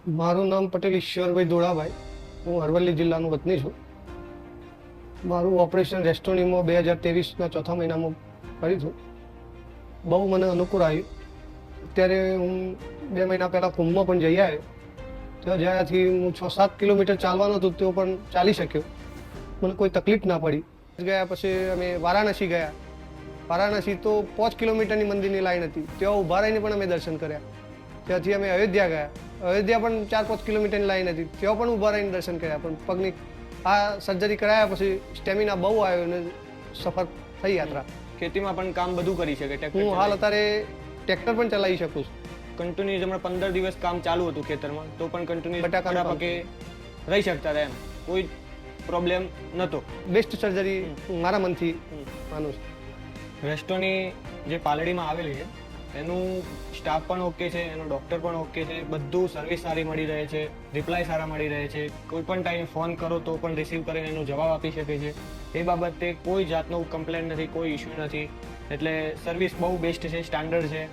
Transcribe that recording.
મારું નામ પટેલ ઈશ્વરભાઈ દોડાભાઈ. હું અરવલ્લી જિલ્લાનો વતની છું. મારું ઓપરેશન રેસ્ટોનીમાં 2023ના ચોથા મહિનામાં કર્યું હતું. બહુ મને અનુકૂળ આવ્યું. અત્યારે હું 2 મહિના પહેલાં કુંભમાં પણ જઈ આવ્યો. ત્યાં જ્યાંથી હું 6-7 કિલોમીટર ચાલવાનો હતો તેઓ પણ ચાલી શક્યો. મને કોઈ તકલીફ ના પડી. ગયા પછી અમે વારાણસી ગયા. વારાણસી તો 5 કિલોમીટરની મંદિરની લાઈન હતી. ત્યાં ઊભા રહીને પણ અમે દર્શન કર્યા. ત્યાંથી અમે અયોધ્યા ગયા. અયોધ્યા પણ 4-5 કિલોમીટરની લાઈન હતી. ત્યાં પણ ઊભા રહીને દર્શન કર્યા. પણ પગની આ સર્જરી કરાયા પછી સ્ટેમિના બહુ આવ્યો અને સફળ થઈ યાત્રા. ખેતીમાં પણ કામ બધું કરી શકે ટ્રેક્ટર. હું હાલ અત્યારે ટ્રેક્ટર પણ ચલાવી શકું છું. કન્ટિન્યુઅસ હમણાં 15 દિવસ કામ ચાલુ હતું ખેતરમાં, તો પણ કન્ટિન્યુઅસ બટાકાનું કામ પગે રહી શકતા હતા એમ, કોઈ પ્રોબ્લેમ નહોતો. બેસ્ટ સર્જરી મારા મનથી માનું છું. રેસ્ટોની જે પાલડીમાં આવેલી છે એનું સ્ટાફ પણ ઓકે છે, એનો ડૉક્ટર પણ ઓકે છે, બધું સર્વિસ સારી મળી રહે છે, રિપ્લાય સારા મળી રહે છે. કોઈ પણ ટાઈમ ફોન કરો તો પણ રિસીવ કરીને એનો જવાબ આપી શકે છે. એ બાબતે કોઈ જાતનો કમ્પ્લેન નથી, કોઈ ઇશ્યુ નથી. એટલે સર્વિસ બહુ બેસ્ટ છે, સ્ટાન્ડર્ડ છે.